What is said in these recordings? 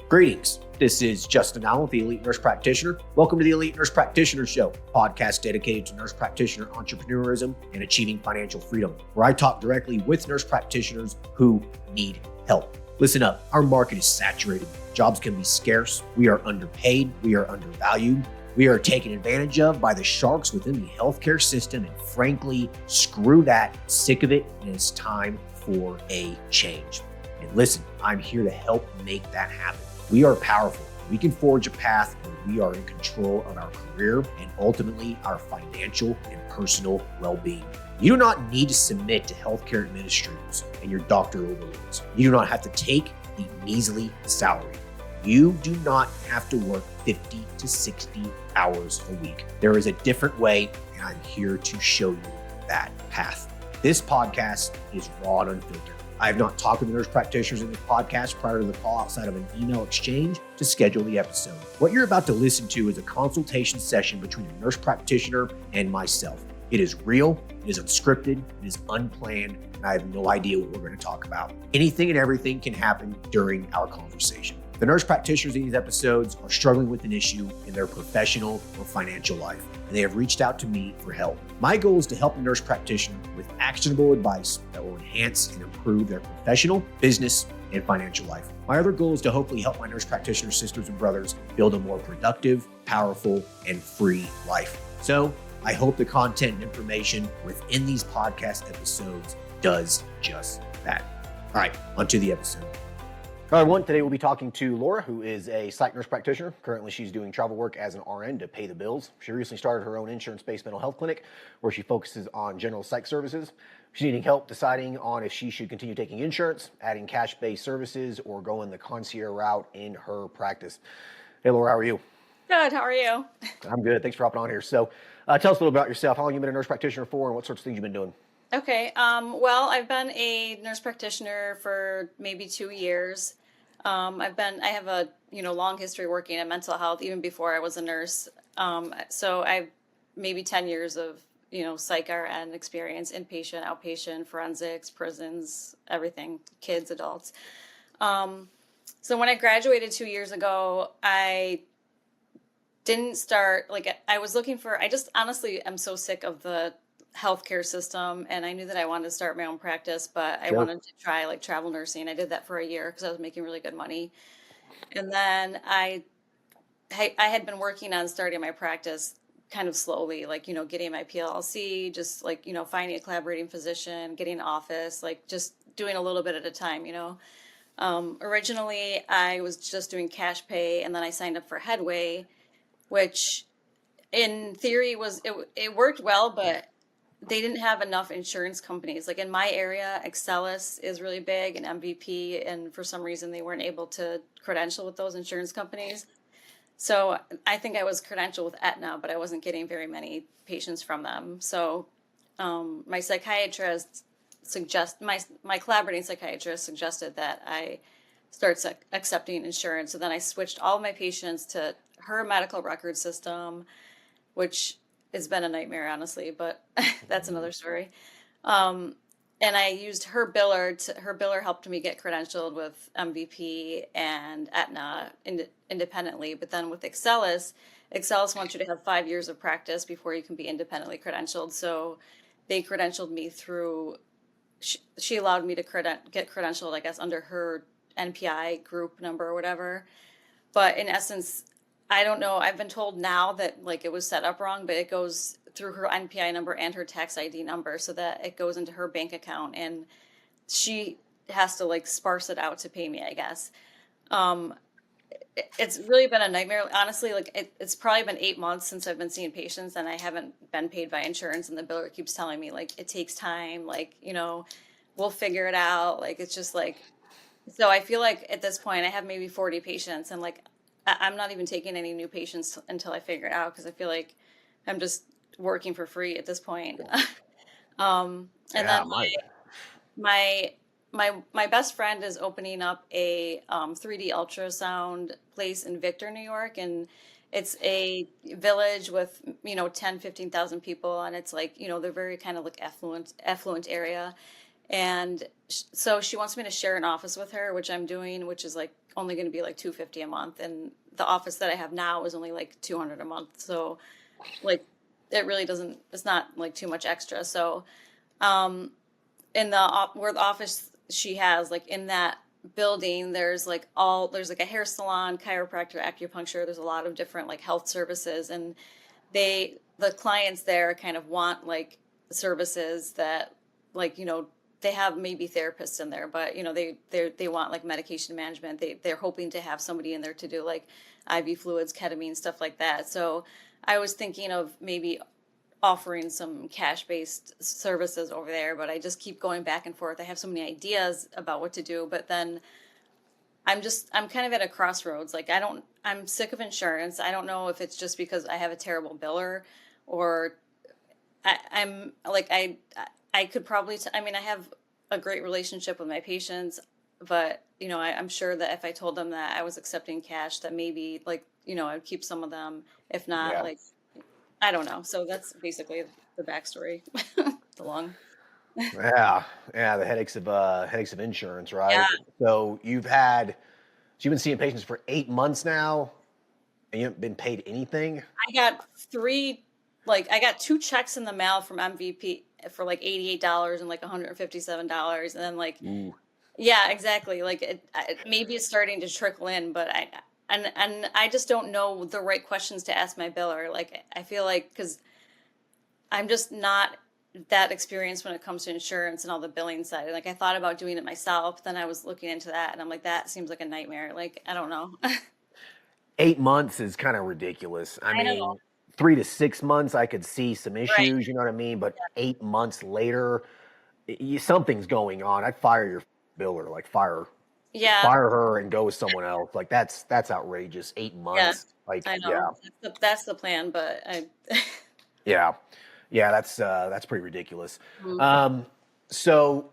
Greetings. This is Justin Allen, the Elite Nurse Practitioner. Welcome to the Elite Nurse Practitioner Show, a podcast dedicated to nurse practitioner entrepreneurism and achieving financial freedom, where I talk directly with nurse practitioners who need help. Listen up, our market is saturated. Jobs can be scarce. We are underpaid. We are undervalued. We are taken advantage of by the sharks within the healthcare system. And frankly, screw that. Sick of it. And it's time for a change. And listen, I'm here to help make that happen. We are powerful. We can forge a path where we are in control of our career and ultimately our financial and personal well-being. You do not need to submit to healthcare administrators and your doctor overlords. You do not have to take the measly salary. You do not have to work 50 to 60 hours a week. There is a different way, and I'm here to show you that path. This podcast is raw and unfiltered. I have not talked with the nurse practitioners in this podcast prior to the call outside of an email exchange to schedule the episode. What you're about to listen to is a consultation session between a nurse practitioner and myself. It is real, it is unscripted, it is unplanned, and I have no idea what we're going to talk about. Anything and everything can happen during our conversation. The nurse practitioners in these episodes are struggling with an issue in their professional or financial life, and they have reached out to me for help. My goal is to help a nurse practitioner with actionable advice that will enhance and improve their professional, business, and financial life. My other goal is to hopefully help my nurse practitioner sisters and brothers build a more productive, powerful, and free life. So I hope the content and information within these podcast episodes does just that. All right, onto the episode. All right, everyone. Today we'll be talking to Laura, who is a psych nurse practitioner. Currently, she's doing travel work as an RN to pay the bills. She recently started her own insurance-based mental health clinic where she focuses on general psych services. She's needing help deciding on if she should continue taking insurance, adding cash-based services, or going the concierge route in her practice. Hey, Laura, how are you? Good. How are you? I'm good. Thanks for hopping on here. So tell us a little about yourself. How long have you been a nurse practitioner for, and what sorts of things you've been doing? Okay. Well, I've been a nurse practitioner for maybe 2 years. I have a long history working in mental health even before I was a nurse. So I've maybe 10 years of psych RN experience, inpatient, outpatient, forensics, prisons, everything, kids, adults. So when I graduated 2 years ago, I didn't start I was looking for. I just honestly am so sick of the healthcare system, and I knew that I wanted to start my own practice, but I wanted to try travel nursing. I did that for a year because I was making really good money, and then I had been working on starting my practice kind of slowly, getting my PLLC, just finding a collaborating physician, getting an office, just doing a little bit at a time. Originally I was just doing cash pay, and then I signed up for Headway, which in theory it worked well, but they didn't have enough insurance companies. In my area, Excelis is really big, and MVP, and for some reason they weren't able to credential with those insurance companies. So I think I was credentialed with Aetna, but I wasn't getting very many patients from them. So my psychiatrist my collaborating psychiatrist suggested that I start accepting insurance. So then I switched all of my patients to her medical record system, which it's been a nightmare, honestly, but that's another story. And I used her biller. Her biller helped me get credentialed with MVP and Aetna independently. But then with Excelis wants you to have 5 years of practice before you can be independently credentialed. So they credentialed me through. She allowed me to get credentialed, I guess, under her NPI group number or whatever. But in essence, I don't know. I've been told now that it was set up wrong, but it goes through her NPI number and her tax ID number so that it goes into her bank account, and she has to sparse it out to pay me, I guess. It's really been a nightmare. Honestly, it's probably been 8 months since I've been seeing patients, and I haven't been paid by insurance, and the biller keeps telling me it takes time, we'll figure it out. It's just so I feel at this point I have maybe 40 patients, and I'm not even taking any new patients until I figure it out, because I feel I'm just working for free at this point. And then my best friend is opening up a 3D ultrasound place in Victor, New York, and it's a village with 10, 15,000 people, and it's they're very kind of affluent area. And so she wants me to share an office with her, which I'm doing, which is like only going to be like $250 a month. And the office that I have now is only like $200 a month. So like it really doesn't, it's not like too much extra. So in where the office she has, like in that building, there's like a hair salon, chiropractor, acupuncture. There's a lot of different like health services, and the clients there kind of want like services that, like, they have maybe therapists in there, but they want like medication management. They're hoping to have somebody in there to do like IV fluids, ketamine, stuff like that. So I was thinking of maybe offering some cash-based services over there, but I just keep going back and forth. I have so many ideas about what to do, but then I'm kind of at a crossroads. Like I'm sick of insurance. I don't know if it's just because I have a terrible biller, or I'm like, I could probably, I mean, I have a great relationship with my patients, but I'm sure that if I told them that I was accepting cash, that maybe like, I'd keep some of them. If not, Yeah. like, I don't know. So that's basically the backstory. The long. Yeah. Yeah. The headaches of insurance, right? Yeah. So you've been seeing patients for 8 months now, and you haven't been paid anything. I got I got 2 checks in the mail from MVP for like $88 and like $157. And then like, Ooh. yeah, exactly. Like maybe it's starting to trickle in, but and I just don't know the right questions to ask my biller. Like, I feel like, cause I'm just not that experienced when it comes to insurance and all the billing side. Like I thought about doing it myself. Then I was looking into that and I'm like, that seems like a nightmare. Like, I don't know. 8 months is kind of ridiculous. I I know. mean, 3 to 6 months, I could see some Right. issues, you know what I mean? But 8 months later, something's going on. I'd fire your biller, like fire Yeah. her and go with someone else. Like that's outrageous. 8 Yeah. months. Like, I yeah. know. That's the plan, but Yeah. Yeah, that's pretty ridiculous. Mhm. So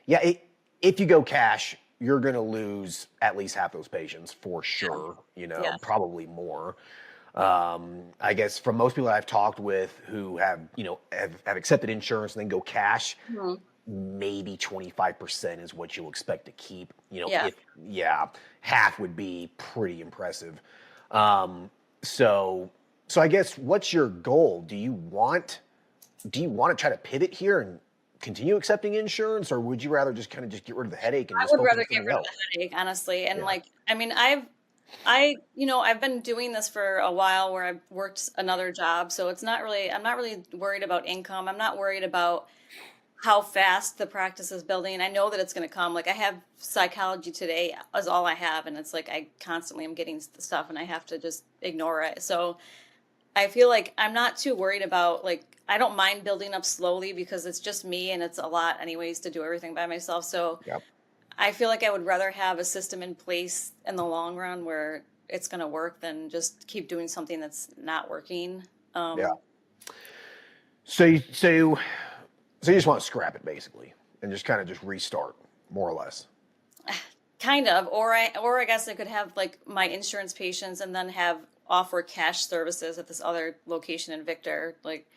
yeah, if you go cash, you're going to lose at least half those patients for sure, Yeah. probably more. I guess from most people that I've talked with who have, have accepted insurance and then go cash, Mhm. maybe 25% is what you'll expect to keep. Yeah. Half would be pretty impressive. So I guess what's your goal? Do you want to try to pivot here and continue accepting insurance, or would you rather just kind of just get rid of the headache and I just would focus rather on get something rid of else? the headache, honestly. And Yeah. like, I mean, I've been doing this for a while where I've worked another job. So I'm not really worried about income. I'm not worried about how fast the practice is building. I know that it's going to come. Like I have psychology today is all I have. And it's like, I constantly am getting stuff and I have to just ignore it. So I feel like I'm not too worried about, like, I don't mind building up slowly because it's just me and it's a lot anyways to do everything by myself. So Yep. I feel like I would rather have a system in place in the long run where it's going to work than just keep doing something that's not working. Yeah. So you just want to scrap it basically and just kind of just restart more or less. Kind of, or I guess I could have like my insurance patients and then offer cash services at this other location in Victor. Like,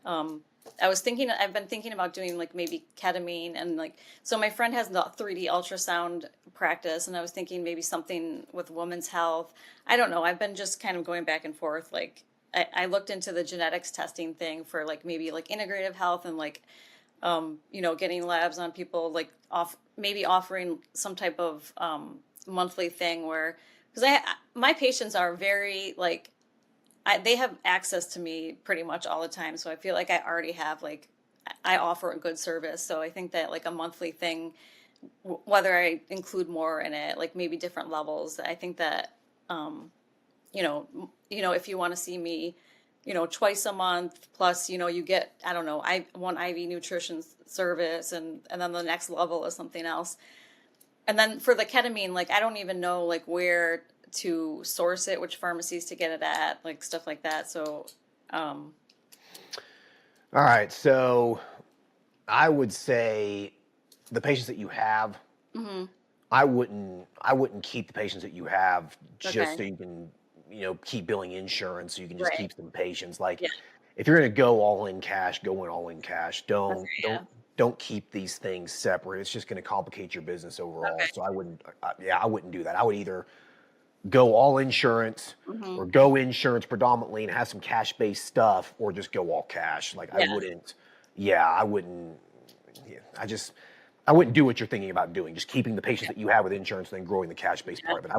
I've been thinking about doing like maybe ketamine and like, so my friend has the 3D ultrasound practice, and I was thinking maybe something with women's health. I don't know. I've been just kind of going back and forth. Like, I looked into the genetics testing thing for like maybe like integrative health and like, getting labs on people, like maybe offering some type of monthly thing where, because my patients are very like, they have access to me pretty much all the time. So I feel like I already have like, I offer a good service. So I think that like a monthly thing, whether I include more in it, like maybe different levels, I think that, if you want to see me, twice a month plus, you get, I don't know, one IV nutrition service and then the next level is something else. And then for the ketamine, like, I don't even know like where to source it, which pharmacies to get it at, like stuff like that. So, All right. So I would say the patients that you have, mhm. I wouldn't keep the patients that you have just Okay. so you can, keep billing insurance so you can just Right. keep some patients. Like Yeah. if you're going to go all in cash, go in all in cash. That's, Don't yeah. don't keep these things separate. It's just going to complicate your business overall. Okay. So I wouldn't do that. I would either go all insurance Mm-hmm. or go insurance predominantly and have some cash-based stuff, or just go all cash. Like Yeah. I wouldn't, yeah, I wouldn't do what you're thinking about doing, just keeping the patients that you have with insurance and then growing the cash-based part of it. I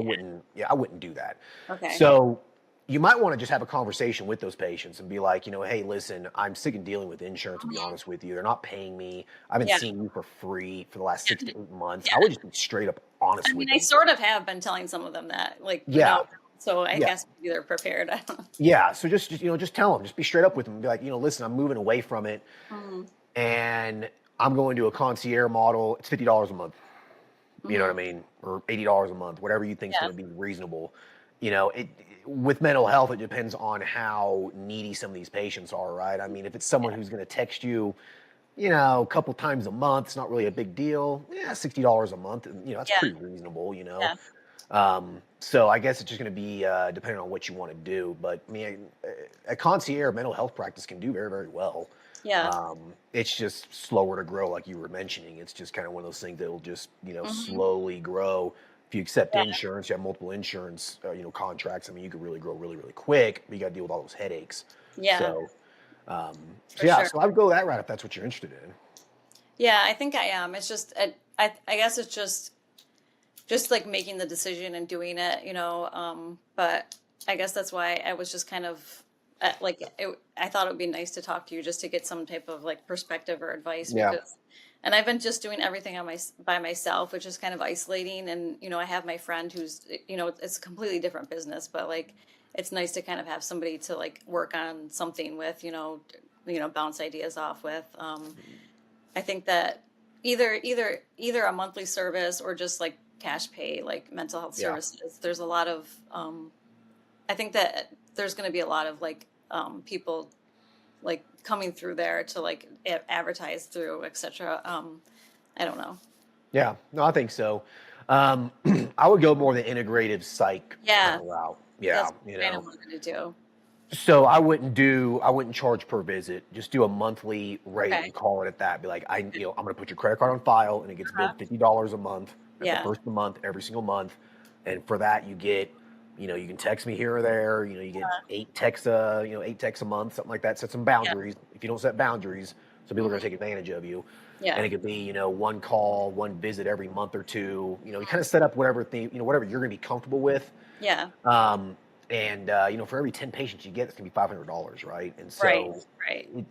wouldn't do that. Okay. So you might want to just have a conversation with those patients and be like, hey, listen, I'm sick of dealing with insurance, to be Mhm. honest with you. They're not paying me. I've been Yeah. seeing you for free for the last 6 to 8 months. I Yeah. would just be straight up honest I mean, with I them. sort of have been telling some of them that, like, Yeah, so I yeah, guess maybe they're prepared. I don't know. yeah. So just tell them, just be straight up with them and be like, listen, I'm moving away from it Mhm. and I'm going to a concierge model. It's $50 a month. You know what Mhm. I mean? Or $80 a month, whatever you think is Yeah. going to be reasonable. It with mental health, it depends on how needy some of these patients are, right? I mean, if it's someone who's going to text you, a couple times a month, it's not really a big deal. Yeah, $60 a month, and that's Yeah. pretty reasonable. Yeah. So I guess it's just going to be depending on what you want to do. But I mean, a concierge mental health practice can do very, very well. Yeah. It's just slower to grow, like you were mentioning. It's just kind of one of those things that will just, Mhm. slowly grow. If you accept Yeah. insurance, you have multiple insurance, contracts. I mean, you could really grow really, really quick, but you got to deal with all those headaches. Yeah. So, um, For yeah, sure. so I would go that route if that's what you're interested in. Yeah, I think I am. It's just, I guess it's just like making the decision and doing it. But I guess that's why I was just kind of I thought it would be nice to talk to you just to get some type of like perspective or advice Yeah, and I've been just doing everything by myself, which is kind of isolating. And I have my friend who's it's a completely different business, but like it's nice to kind of have somebody to like work on something with, bounce ideas off with. I think that either a monthly service or just like cash pay, like mental health yeah, services. There's a lot of I think that there's going to be a lot of like people like coming through there to like advertise through, etc. I don't know. yeah. No, I think so. Um, I would go more the integrative psych kind Yeah, of route. Yeah, that's what I kind of wanted to do. So I wouldn't charge per visit. Just do a monthly rate Okay. and call it at that. Be like, I'm going to put your credit card on file and it gets Uh-huh. billed $50 a month at the Yeah. first of the month, every single month. And for that, you get, you can text me here or there. You get Uh, 8 texts a month, something like that. Set some yeah. boundaries. If you don't set boundaries, some people are going to Hmm. take advantage of you. And Yeah. it could be, one call, one visit every month or two. You kind Mhm. of set up whatever thing, whatever you're going to be comfortable with. Yeah. Um, and for every 10 patients you get, it's gonna be $500, right? And Right. so Right. it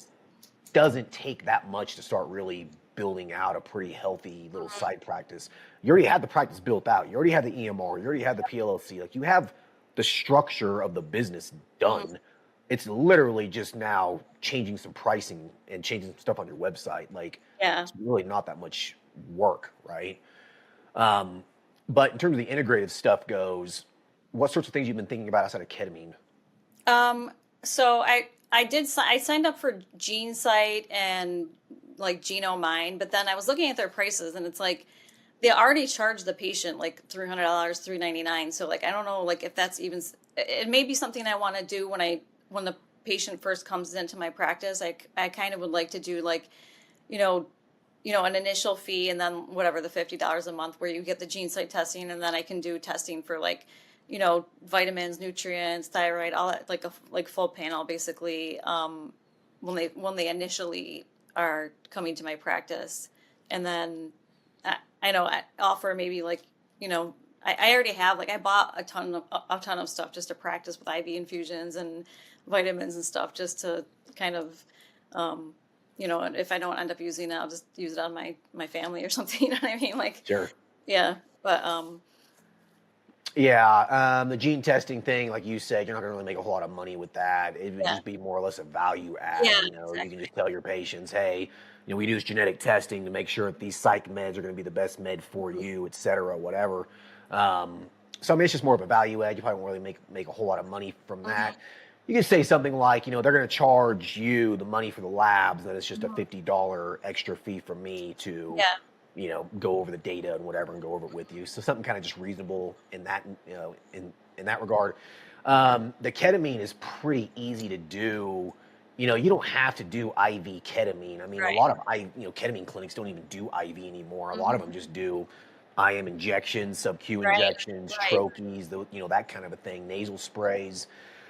doesn't take that much to start really building out a pretty healthy little Hmm. side practice. You already had the practice built out. You already had the EMR. You already had the PLLC. Like you have the structure of the business Hmm. done. It's literally just now changing some pricing and changing some stuff on your website. Like Yeah. it's really not that much work, right? Um, but in terms of the integrative stuff goes, what sorts of things you've been thinking about outside of ketamine? Um. So I signed up for GeneSight and like GenoMine, but then I was looking at their prices and it's like they already charge the patient like $300, $399. So like I don't know like if that's even it may be something I want to do when the patient first comes into my practice. I kind of would like to do like you know an initial fee and then whatever the $50 a month where you get the gene site testing and then I can do testing for like vitamins, nutrients, thyroid, all that like full panel basically when they initially are coming to my practice. And then I know I offer maybe like I already have like I bought a ton of stuff just to practice with IV infusions and vitamins and stuff just to kind of and if I don't end up using it, I'll just use it on my family or something. You know what I mean? Like, Sure. yeah, but Yeah, the gene testing thing, like you said, you're not going to really make a whole lot of money with that. It would yeah, just be more or less a value yeah, add. You can exactly. just tell your patients, hey, we do this genetic testing to make sure that these psych meds are going to be the best med for you, et cetera, whatever. Um, so I mean, it's just more of a value add. You probably won't really make a whole lot of money from Hmm. that. You can say something like, they're going to charge you the money for the labs, and it's just a Hmm. $50 extra fee for me to Yeah. go over the data and whatever and go over it with you. So something kind of just reasonable in that, in that regard. The ketamine is pretty easy to do you don't have to do IV ketamine. I mean, a Right. lot of ketamine clinics don't even do IV anymore. A lot of them Mhm. just do IM injections, sub-Q Right. injections, Right. troches, that kind of a thing, nasal sprays.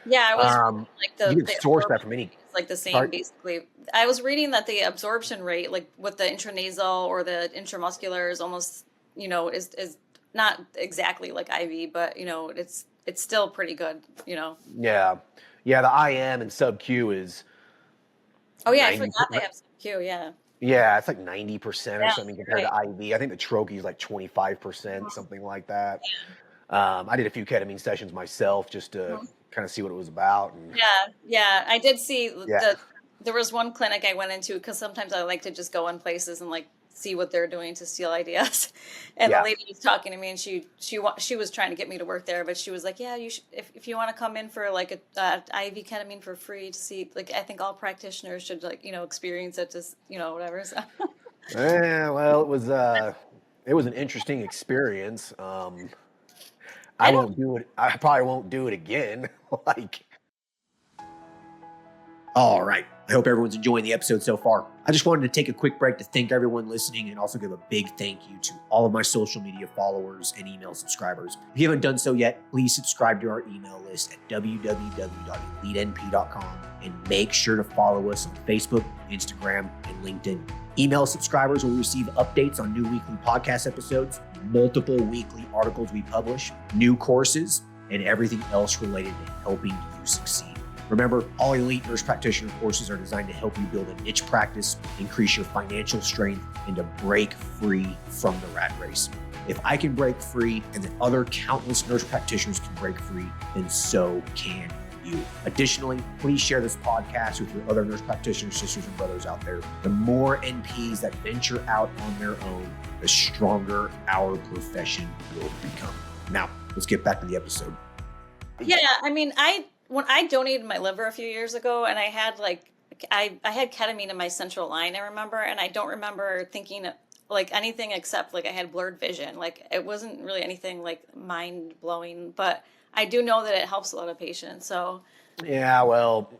Yeah, I was Um, like you can the source that absorption from any. rate is like the same Sorry. basically. I was reading that the absorption rate, like with the intranasal or the intramuscular, is almost, is not exactly like IV, but it's still pretty good, Yeah, yeah. The IM and sub-Q is Oh yeah, I 90. forgot they have some Q, yeah. Yeah, it's like 90% or Yeah, something compared right. to IV. I think the troche is like 25%, Mhm. something like that. I did a few ketamine sessions myself just to Mhm. kind of see what it was about, and Yeah, yeah. I did see yeah, there was one clinic I went into because sometimes I like to just go in places and like see what they're doing to steal ideas. And the yeah. lady was talking to me, and she was trying to get me to work there, but she was like, "Yeah, you should if you want to come in for like a IV ketamine for free to see, like, I think all practitioners should, like, experience it, just whatever." So Well, it was an interesting experience. I I don't. won't do it. I probably won't do it again. Like, all right. I hope everyone's enjoying the episode so far. I just wanted to take a quick break to thank everyone listening and also give a big thank you to all of my social media followers and email subscribers. If you haven't done so yet, please subscribe to our email list at www.elitenp.com and make sure to follow us on Facebook, Instagram, and LinkedIn. Email subscribers will receive updates on new weekly podcast episodes, multiple weekly articles we publish, new courses, and everything else related to helping you succeed. Remember, all Elite Nurse Practitioner courses are designed to help you build a niche practice, increase your financial strength, and to break free from the rat race. If I can break free and the other countless nurse practitioners can break free, then so can you. Additionally, please share this podcast with your other nurse practitioner sisters and brothers out there. The more NPs that venture out on their own, the stronger our profession will become. Now, let's get back to the episode. Yeah, I mean, when I donated my liver a few years ago, and I had I had ketamine in my central line, I remember, and I don't remember thinking like anything except like I had blurred vision. Like it wasn't really anything like mind blowing, but I do know that it helps a lot of patients. So Yeah, well,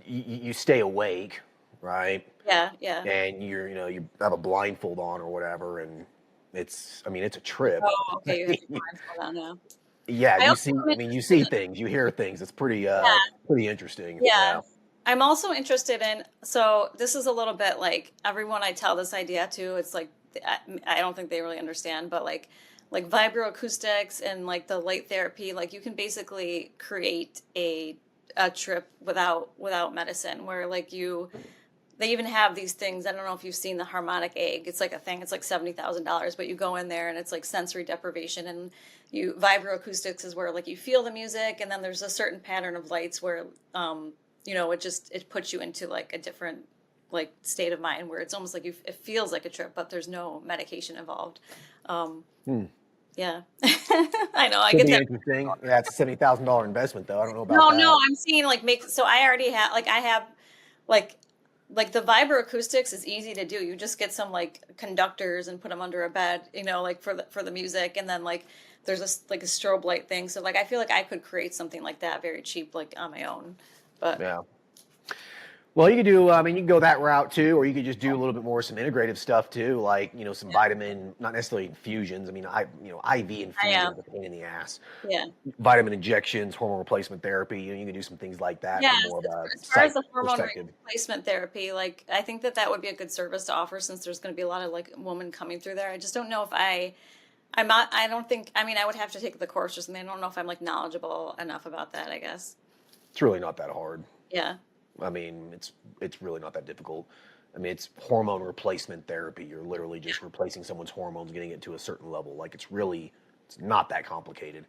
you stay awake, right? yeah, yeah. And you have a blindfold on or whatever, and I mean, it's a trip. Oh, okay, you have your blindfold on now. Yeah, I also am you interested see in, things, you hear things. It's yeah, pretty interesting. yeah. Yeah. I'm also interested in, so this is a little bit like everyone I tell this idea to, it's like, I don't think they really understand, but like vibroacoustics and like the light therapy, like you can basically create a trip without medicine, where like they even have these things. I don't know if you've seen the harmonic egg. It's like a thing. It's like $70,000, but you go in there and it's like sensory deprivation, and vibroacoustics is where like you feel the music, and then there's a certain pattern of lights where it puts you into like a different like state of mind where it's almost like it feels like a trip, but there's no medication involved. Um, Hmm. yeah, I know I Could get be that. interesting. Yeah, it's a $70,000 investment, though. I don't know about No, that. I'm seeing like make. So I already have like I have like the vibroacoustics is easy to do. You just get some like conductors and put them under a bed, like for the music, and then like there's like a strobe light thing. So like I feel like I could create something like that very cheap, like on my own. But Yeah. Well, you could do, I mean, you can go that route too, or you could just do a little bit more some integrative stuff too, like, some yeah, vitamin, not necessarily infusions. I mean, IV I infusions am. are a pain in the ass. Yeah. Vitamin injections, hormone replacement therapy, you can do some things like that Yes, from more of a as far as psych the hormone perspective. replacement therapy, like I think that would be a good service to offer, since there's going to be a lot of like women coming through there. I just don't know if I'm not, I don't think, I mean, I would have to take the course or something. I don't know if I'm like knowledgeable enough about that, I guess. It's really not that hard. Yeah. I mean, it's really not that difficult. I mean, it's hormone replacement therapy. You're literally just replacing someone's hormones, getting it to a certain level. Like it's not that complicated.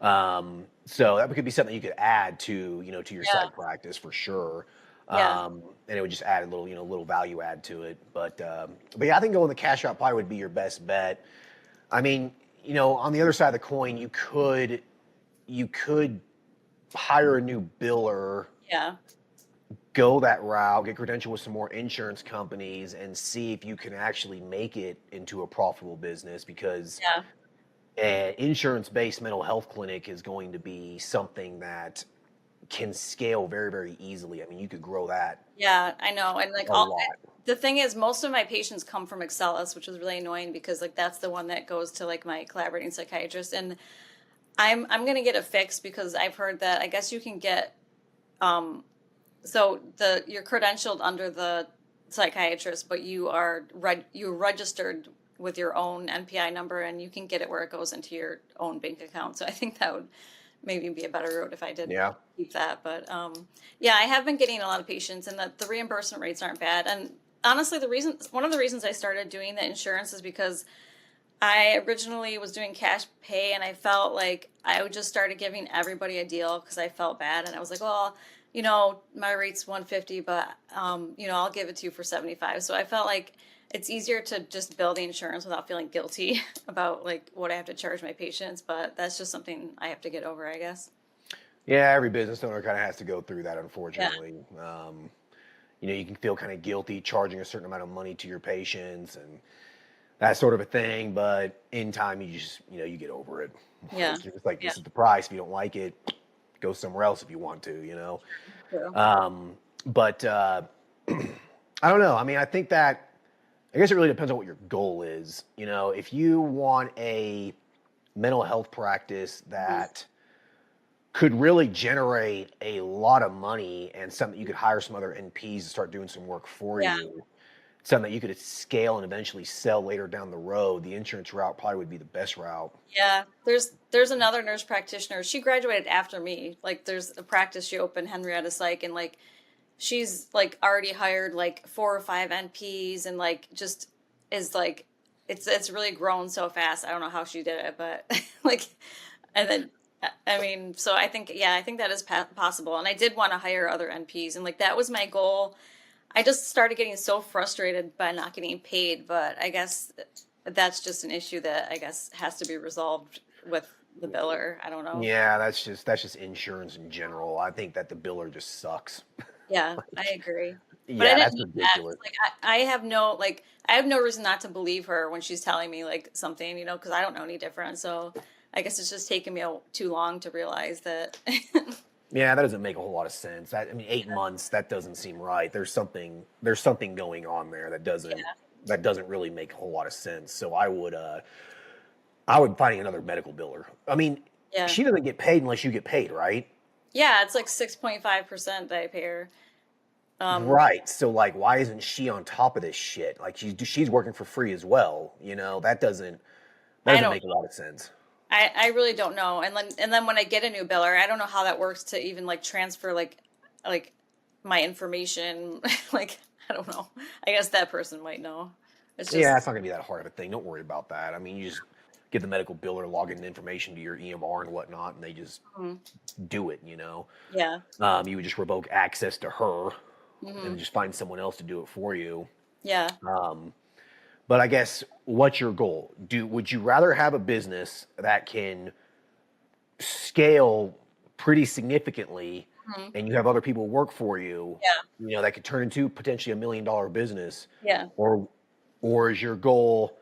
So that could be something you could add to your Yeah. side practice for sure. Yeah. And it would just add a little, little value add to it. But yeah, I think going the cash out probably would be your best bet. I mean, on the other side of the coin, you could hire a new biller, Yeah. go that route, get credentialed with some more insurance companies, and see if you can actually make it into a profitable business, because Yeah. an insurance-based mental health clinic is going to be something that can scale very, very easily. I mean, you could grow that Yeah, I know. And like a lot. the thing is, most of my patients come from Excellus, which is really annoying because like that's the one that goes to like my collaborating psychiatrist. And I'm gonna get it fixed because I've heard that I guess you can get so you're credentialed under the psychiatrist, but you're registered with your own NPI number, and you can get it where it goes into your own bank account. So I think that would maybe be a better route if I did Yeah. keep that. But yeah, I have been getting a lot of patients, and the reimbursement rates aren't bad. And honestly, one of the reasons I started doing the insurance is because I originally was doing cash pay, and I felt like I would just started giving everybody a deal because I felt bad, and I was like, well, my rate's 150, but I'll give it to you for 75. So I felt like it's easier to just bill the insurance without feeling guilty about like what I have to charge my patients, but that's just something I have to get over, I guess. Yeah, every business owner kind of has to go through that, unfortunately. You can feel kind of guilty charging a certain amount of money to your patients and that sort of a thing, but in time you just, you get over it. Yeah. It's just like, Yeah. this is the price. If you don't like it, go somewhere else if you want to, True. But I don't know. I mean, I guess it really depends on what your goal is. If you want a mental health practice that could really generate a lot of money and something you could hire some other NPs to start doing some work for Yeah. you, something that you could scale and eventually sell later down the road, the insurance route probably would be the best route. Yeah, there's another nurse practitioner. She graduated after me. Like there's a practice she opened, Henrietta Psych, and like she's like already hired like 4 or 5 NPs and like just is like it's really grown so fast. I don't know how she did it, but like and then I mean, so I think that is possible. And I did want to hire other NPs, and like that was my goal. I just started getting so frustrated by not getting paid, but I guess that's just an issue that I guess has to be resolved with the biller. I don't know. Yeah, that's just insurance in general. I think that the biller just sucks. Yeah, I agree. But I Yeah, didn't that's need that. ridiculous. Like I have no reason not to believe her when she's telling me like something, because I don't know any different. So I guess it's just taken me too long to realize that. Yeah, that doesn't make a whole lot of sense. 8 months, that doesn't seem right. There's something going on there that doesn't really make a whole lot of sense. So I would find another medical biller. I mean, Yeah. she doesn't get paid unless you get paid, right? Yeah, it's like 6.5% that I pay her. Right. So like, why isn't she on top of this shit? Like she's working for free as well. That doesn't make a lot of sense. I really don't know. And then when I get a new biller, I don't know how that works to even like transfer like my information. Like, I don't know. I guess that person might know. It's just, Yeah, it's not gonna be that hard of a thing. Don't worry about that. I mean, you just give the medical biller login information to your EMR and whatnot, and they just do it. yeah. You would just revoke access to her and just find someone else to do it for you. Yeah. But I guess, what's your goal? Would you rather have a business that can scale pretty significantly and you have other people work for you, that could turn into potentially $1 million business? Yeah. Or is your goal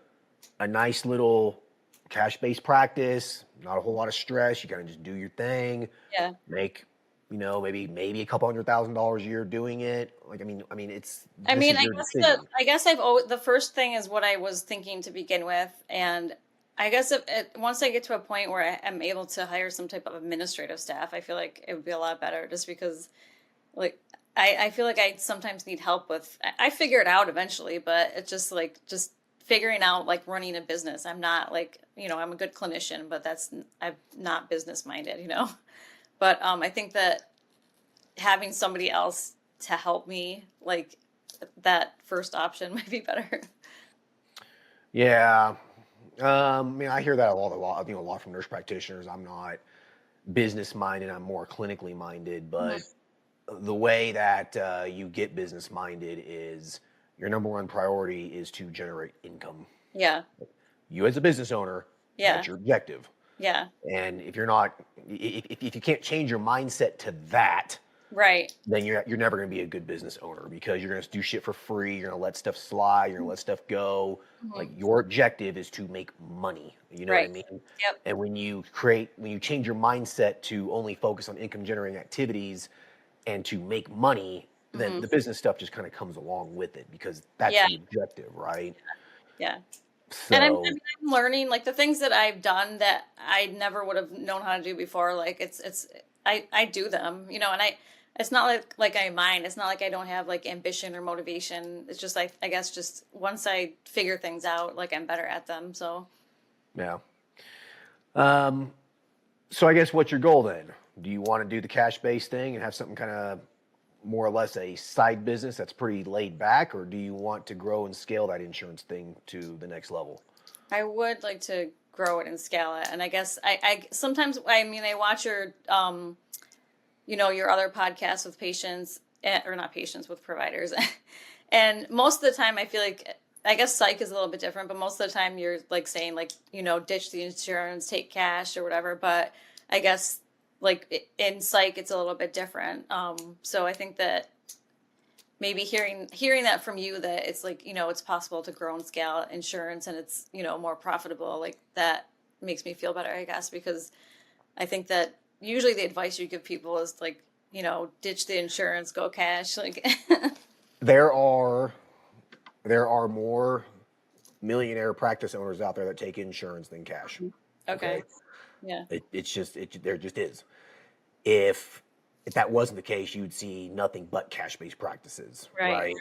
a nice little cash-based practice, not a whole lot of stress, you kind of just do your thing, Yeah. make, maybe a couple $100,000 a year doing it? Like, I mean, I mean, your decision. I guess I've always, the first thing is what I was thinking to begin with. And I guess once I get to a point where I'm able to hire some type of administrative staff, I feel like it would be a lot better just because like, I feel like I sometimes need help with, I figure it out eventually, but it's just like, just figuring out like running a business. I'm not like, I'm a good clinician, but I'm not business minded, But I think that having somebody else to help me, like that first option might be better. Yeah. I mean, I hear that a lot from nurse practitioners. I'm not business minded. I'm more clinically minded. But the way that you get business minded is your number one priority is to generate income. Yeah. You as a business owner, that's your objective. Yeah. And if you're not, if you can't change your mindset to that, Right. then you're never going to be a good business owner, because you're going to do shit for free. You're going to let stuff slide. You're going to let stuff go. Hmm. Like, your objective is to make money. You know what I Right. mean? Yep. And when you change your mindset to only focus on income generating activities and to make money, then Hmm. the business stuff just kind of comes along with it, because that's Yeah. the objective, right? Yeah. And So, I'm learning like the things that I've done that I never would have known how to do before. Like I do them, you know, and it's not like I mind. It's not like I don't have like ambition or motivation. It's just like, I guess just once I figure things out, like I'm better at them. So yeah. Um, so I guess, what's your goal then? Do you want to do the cash-based thing and have something kind of more or less a side business that's pretty laid back, or do you want to grow and scale that insurance thing to the next level? I would like to grow it and scale it. And I guess I sometimes, I mean, I watch your, you know, your other podcasts with patients, or not patients, with providers. And most of the time I feel like, I guess psych is a little bit different, but most of the time you're like saying like, you know, ditch the insurance, take cash or whatever. But I guess like in psych, it's a little bit different. So I think that maybe hearing that from you, that it's like, you know, it's possible to grow and scale insurance and it's, you know, more profitable, like that makes me feel better, I guess, because I think that usually the advice you give people is like, you know, ditch the insurance, go cash. Like, There are more millionaire practice owners out there that take insurance than cash. okay. Okay, Yeah. there just is. If that wasn't the case, you'd see nothing but cash-based practices, Right. right?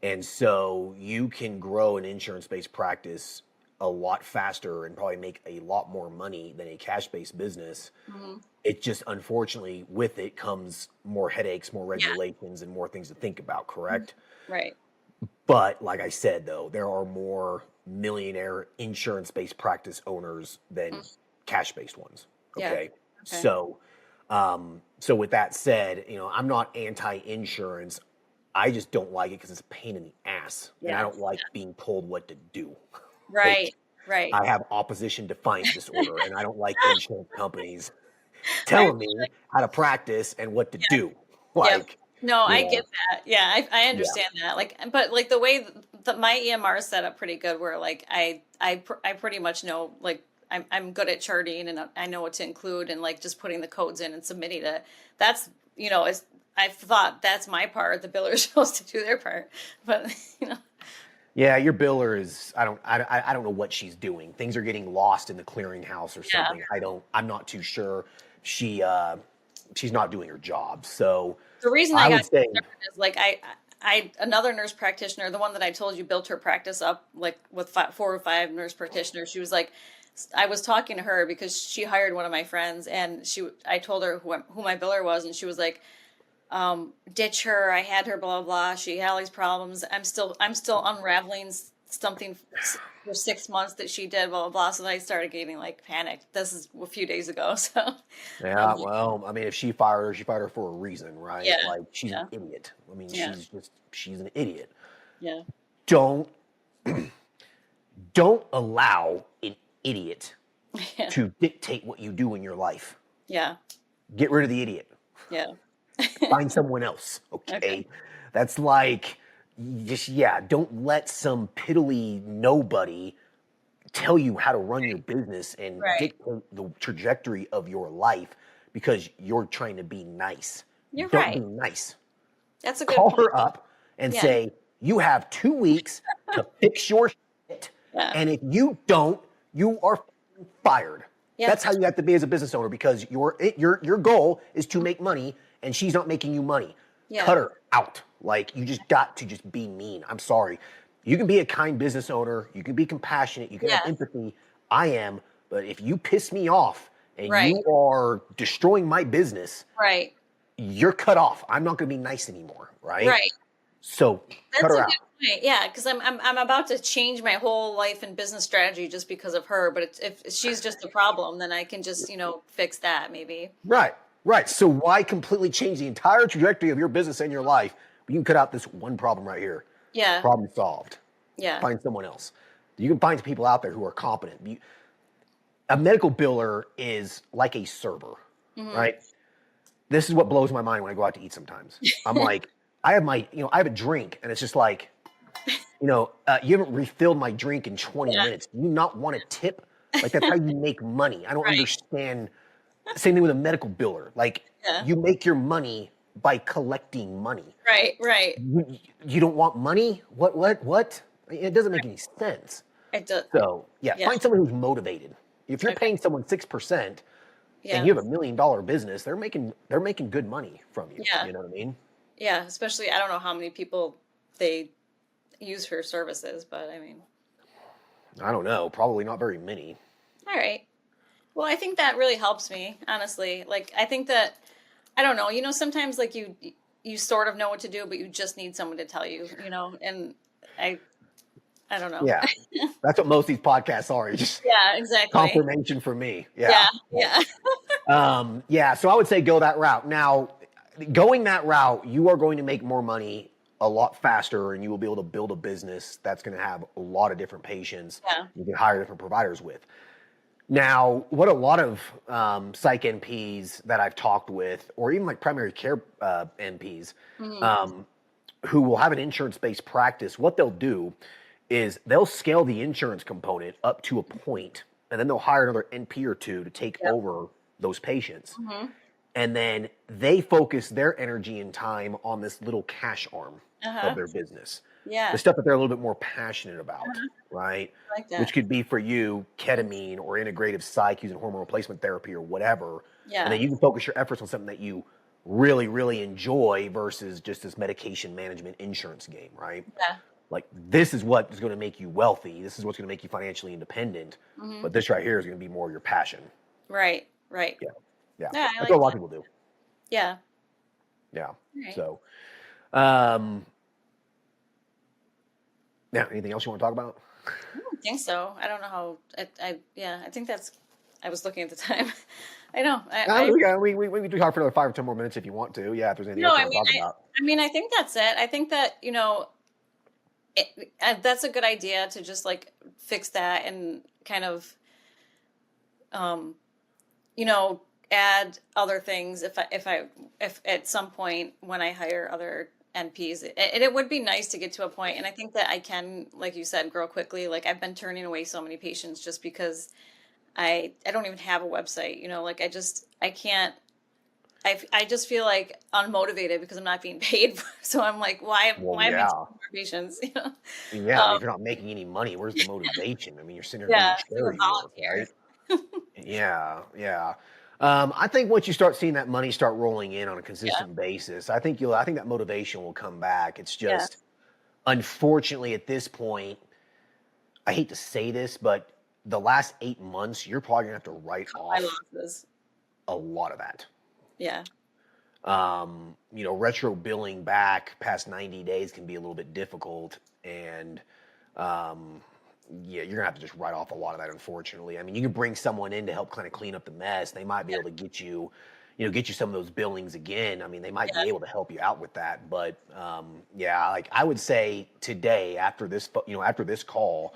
And so you can grow an insurance-based practice a lot faster and probably make a lot more money than a cash-based business. Hmm. It just, unfortunately, with it comes more headaches, more Yeah. regulations, and more things to think about, correct? Right. But like I said, though, there are more millionaire insurance-based practice owners than Mm. cash-based ones. Yeah. Okay, Okay. so with that said, I'm not anti-insurance. I just don't like it because it's a pain in the ass, and I Yeah. don't like being told what to do. Like, Right. Right. I have opposition defiance disorder, and I don't like insurance companies I telling me how to practice and what to Yeah. do. Yep. Like, No, you I get know, that. Yeah, I yeah, understand that. Like, but like the way my EMR is set up pretty good, where like I pretty much know, like I'm good at charting and I know what to include and like just putting the codes in and submitting it. That's, you know, is I thought that's my part. The biller is supposed to do their part, but you know, yeah. Your biller is. I don't know what she's doing. Things are getting lost in the clearinghouse or yeah. something. I'm not too sure. She she's not doing her job. So The reason I I got would say, concerned is like I another nurse practitioner, the one that I told you built her practice up like with 4 or 5 nurse practitioners. She was like, I was talking to her because she hired one of my friends, and I told her who my biller was, and she was like, ditch her. I had her, blah, blah, blah. She had all these problems. I'm still unraveling something for 6 months that she did, blah, blah, blah. So then I started getting like panicked. This is a few days ago. So I'm yeah. like, Well, I mean, if she fired her for a reason, right? yeah, Like, she's an yeah, idiot. I mean, yeah, she's an idiot. yeah, Don't don't allow an idiot yeah, to dictate what you do in your life. yeah, Get rid of the idiot. yeah. Find someone else. Okay. Okay. That's like, just, yeah, don't let some piddly nobody tell you how to run your business and Right. dictate the trajectory of your life because you're trying to be nice. You're Don't be right. nice. That's a good Call point. her up and Yeah. say, you have 2 weeks to fix your shit. Yeah. And if you don't, you are fired. Yeah. That's how you have to be as a business owner, because your goal is to make money and she's not making you money. Yeah. Cut her out. Like, you just got to just be mean. I'm sorry. You can be a kind business owner. You can be compassionate. You can have Yeah. empathy. I am. But if you piss me off and Right. you are destroying my business, Right. you're cut off. I'm not going to be nice anymore, right? Right. So cut That's a her good out. point. Yeah, because I'm about to change my whole life and business strategy just because of her. But if she's just a problem, then I can just, you know, fix that maybe. Right, right. So why completely change the entire trajectory of your business and your life? You can cut out this one problem right here. Yeah. Problem solved. Yeah. Find someone else. You can find people out there who are competent. A medical biller is like a server, Hmm. right? this is what blows my mind when I go out to eat sometimes. I'm like, I have a drink and it's just like, you haven't refilled my drink in 20 Yeah. minutes. Do you not want a tip? Like, that's how you make money. I don't Right. understand. Same thing with a medical biller. Like, Yeah. you make your money by collecting money. Right. Right. You don't want money? What? It doesn't make any sense. It does. So, yeah, Yeah. find someone who's motivated. If you're Okay. paying someone 6% and Yeah. you have $1 million business, they're making good money from you. Yeah. You know what I mean? Yeah. Especially, I don't know how many people they use her services, but I mean, I don't know. Probably not very many. all right. Well, I think that really helps me, honestly. Like, I think that, I don't know, sometimes like you sort of know what to do, but you just need someone to tell you, and I don't know. Yeah. That's what most of these podcasts are. It's just Yeah, exactly. confirmation for me. Yeah. Yeah. Yeah. So I would say go that route. Now, going that route, you are going to make more money a lot faster and you will be able to build a business that's going to have a lot of different patients. Yeah. You can hire different providers with. Now, what a lot of psych NPs that I've talked with, or even like primary care NPs, who will have an insurance-based practice, what they'll do is they'll scale the insurance component up to a point, and then they'll hire another NP or two to take Yep. over those patients. Mm-hmm. And then they focus their energy and time on this little cash arm Uh-huh. of their business. Yeah. The stuff that they're a little bit more passionate about, right? I like that. Which could be for you ketamine or integrative psych using hormone replacement therapy or whatever. Yeah. And then you can focus your efforts on something that you really, really enjoy versus just this medication management insurance game, right? Yeah. Like, this is what is going to make you wealthy. This is what's going to make you financially independent. Mm-hmm. But this right here is going to be more your passion. Right. Yeah. Yeah, I That's like what a lot of that. people do. Yeah. Yeah. Right. So, now, anything else you want to talk about? I don't think so. I don't know how. I think that's. I was looking at the time. I know. We can talk for another 5 or 10 more minutes if you want to. Yeah, if there's anything No, else you I want mean, to talk about. I think that's it. I think that that's a good idea to just like fix that and kind of, add other things if at some point when I hire other NPs, and it would be nice to get to a point, and I think that I can, like you said, grow quickly. Like I've been turning away so many patients just because I don't even have a website, like I can't. I just feel like unmotivated because I'm not being paid. So I'm like, why am I taking more patients? Yeah, I mean, if you're not making any money, where's the motivation? I mean, you're sitting there doing charity work, right? Yeah. I think once you start seeing that money start rolling in on a consistent basis, I think that motivation will come back. It's just, unfortunately, at this point, I hate to say this, but the last 8 months, you're probably gonna have to write off a lot of that. Yeah. Retro billing back past 90 days can be a little bit difficult, and you're gonna have to just write off a lot of that, unfortunately. I mean, you can bring someone in to help kind of clean up the mess. They might be able to get you some of those billings again. I mean, they might be able to help you out with that. But like I would say today, after this call,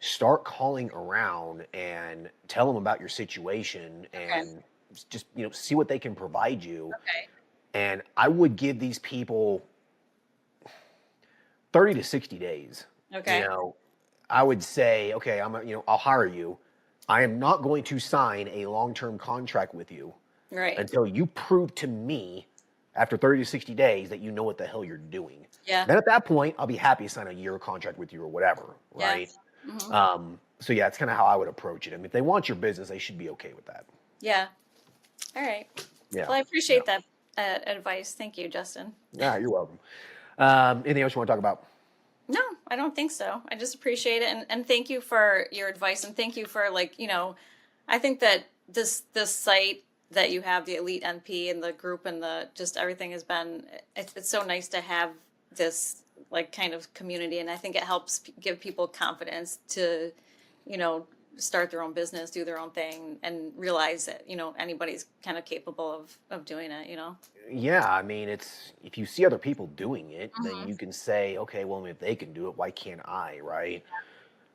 start calling around and tell them about your situation and just see what they can provide you. Okay. And I would give these people 30 to 60 days. Okay. I would say, okay, I'll hire you. I am not going to sign a long-term contract with you until you prove to me after 30 to 60 days that you know what the hell you're doing. Yeah. Then at that point, I'll be happy to sign a year contract with you or whatever, right? Yeah. Mm-hmm. So yeah, it's kind of how I would approach it. I mean, if they want your business, they should be okay with that. Yeah. All right. Yeah. Well, I appreciate that advice. Thank you, Justin. Yeah, you're welcome. Anything else you want to talk about? No, I don't think so. I just appreciate it. And thank you for your advice. And thank you for I think that this site that you have, the Elite NP and the group and just everything has been, it's so nice to have this like kind of community. And I think it helps give people confidence to, start their own business, do their own thing, and realize that, anybody's kind of capable of doing it, Yeah, I mean, if you see other people doing it, then you can say, okay, well, if they can do it, why can't I, right?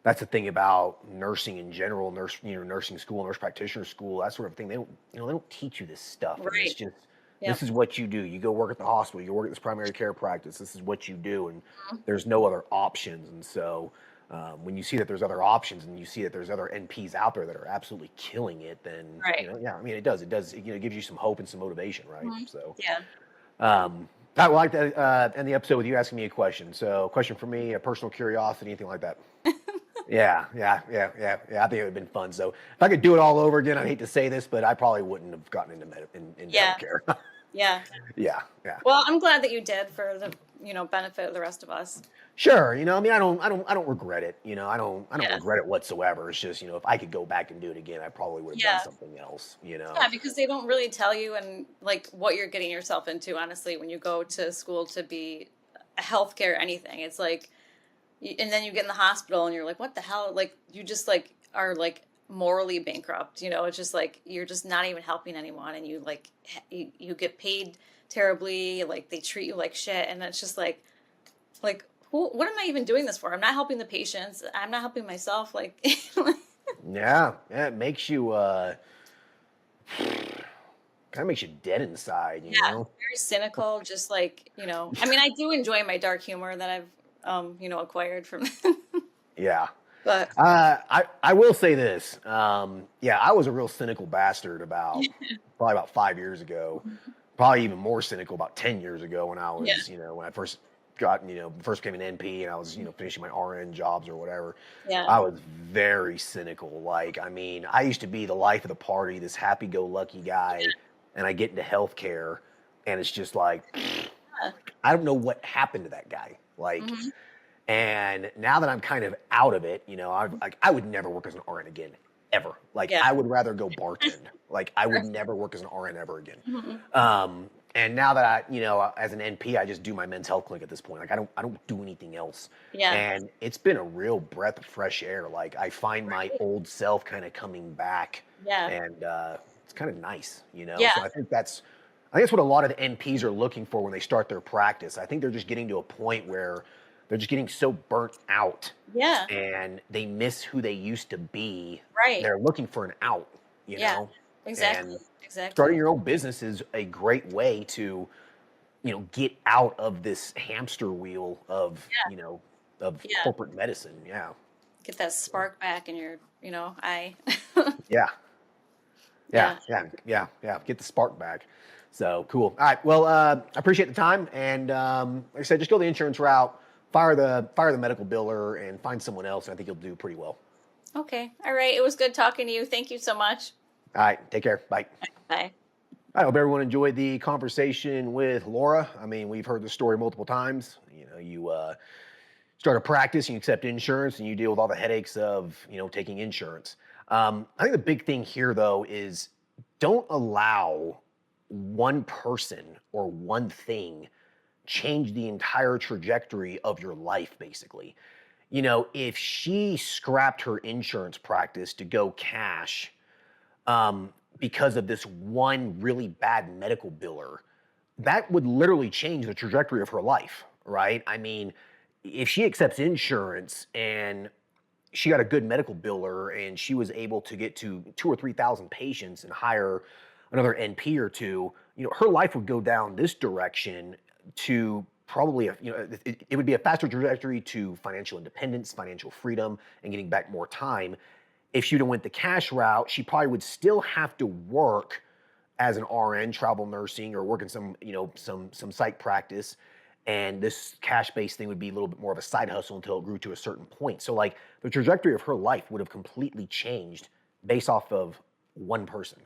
That's the thing about nursing in general, nursing school, nurse practitioner school, that sort of thing. They don't teach you this stuff. Right. It's just This Yep. is what you do. You go work at the hospital. You work at this primary care practice. This is what you do, and Mhm. there's no other options. And so, when you see that there's other options, and you see that there's other NPs out there that are absolutely killing it, then Right. yeah. I mean, it gives you some hope and some motivation, right? Mhm. So, Yeah. I would like to end the episode with you asking me a question. So, a question for me, a personal curiosity, anything like that. Yeah. I think it would have been fun. So, if I could do it all over again, I hate to say this, but I probably wouldn't have gotten into into Yeah. healthcare. Yeah. Yeah. Well, I'm glad that you did for the, benefit of the rest of us. Sure. I mean, I don't regret it. I don't Yeah. regret it whatsoever. It's just, if I could go back and do it again, I probably would have done Yeah. something else. Yeah, because they don't really tell you and like what you're getting yourself into, honestly, when you go to school to be a healthcare anything. It's like, and then you get in the hospital and you're like, what the hell? Like, you just like are like morally bankrupt. It's just like you're just not even helping anyone, and you like you get paid terribly. Like they treat you like shit, and it's just like who? What am I even doing this for? I'm not helping the patients. I'm not helping myself. Like, Yeah. It makes you, kind of makes you dead inside, yeah, very cynical. Just like I mean, I do enjoy my dark humor that I've acquired from. Yeah. But I will say this. Yeah, I was a real cynical bastard probably about 5 years ago. Probably even more cynical about 10 years ago when I yeah, was, when I first first became an NP and I was, finishing my RN jobs or whatever. yeah, I was very cynical. Like, I mean, I used to be the life of the party, this happy-go-lucky guy, and I get into healthcare, and it's just like, yeah. I don't know what happened to that guy. Like, Hmm. and now that I'm kind of out of it, I would never work as an RN again, ever. Like, Yeah. I would rather go bartend. Like, I would never work as an RN ever again. Mhm. And now that as an NP, I just do my men's health clinic at this point. Like, I don't do anything else. Yeah. And it's been a real breath of fresh air. Like, I find my Right. old self kind of coming back, Yeah. and it's kind of nice. Yeah. So I think that's what a lot of the NPs are looking for when they start their practice. I think they're just getting to a point where they're just getting so burnt out Yeah. and they miss who they used to be. Right. They're looking for an out, Yeah. Exactly. and starting Exactly. your own business is a great way to, get out of this hamster wheel of, Yeah. of Yeah. corporate medicine. Yeah. Get that spark back in your, eye. Yeah. Yeah. Get the spark back. So cool. All right. Well, I appreciate the time. And like I said, just go the insurance route, fire the medical biller and find someone else. And I think you'll do pretty well. Okay. All right. It was good talking to you. Thank you so much. All right. Take care. Bye. Bye. I hope everyone enjoyed the conversation with Laura. I mean, we've heard the story multiple times. You start a practice, you accept insurance, and you deal with all the headaches of, taking insurance. I think the big thing here, though, is don't allow one person or one thing change the entire trajectory of your life, basically. If she scrapped her insurance practice to go cash, because of this one really bad medical biller, that would literally change the trajectory of her life, right? I mean, if she accepts insurance and she got a good medical biller and she was able to get to 2,000 or 3,000 patients and hire another NP or two, her life would go down this direction to probably it would be a faster trajectory to financial independence, financial freedom, and getting back more time. If she'd have went the cash route, she probably would still have to work as an RN, travel nursing, or work in some psych practice. And this cash-based thing would be a little bit more of a side hustle until it grew to a certain point. So like the trajectory of her life would have completely changed based off of one person.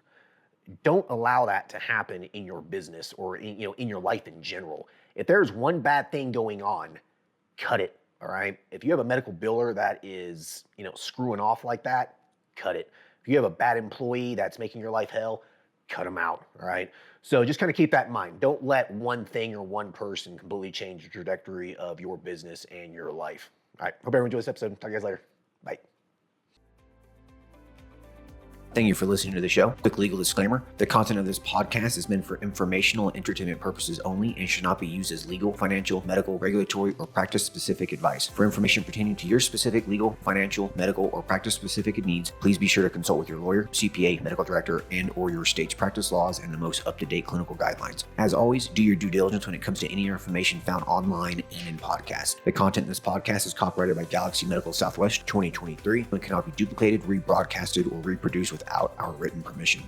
Don't allow that to happen in your business or in your life in general. If there's one bad thing going on, cut it. All right. If you have a medical biller that is, screwing off like that, cut it. If you have a bad employee that's making your life hell, cut them out. All right. So just kind of keep that in mind. Don't let one thing or one person completely change the trajectory of your business and your life. All right. Hope everyone enjoys this episode. Talk to you guys later. Bye. Thank you for listening to the show. Quick legal disclaimer. The content of this podcast is meant for informational and entertainment purposes only and should not be used as legal, financial, medical, regulatory, or practice-specific advice. For information pertaining to your specific legal, financial, medical, or practice-specific needs, please be sure to consult with your lawyer, CPA, medical director, and or your state's practice laws and the most up-to-date clinical guidelines. As always, do your due diligence when it comes to any information found online and in podcast. The content in this podcast is copyrighted by Galaxy Medical Southwest 2023 and cannot be duplicated, rebroadcasted, or reproduced without our written permission.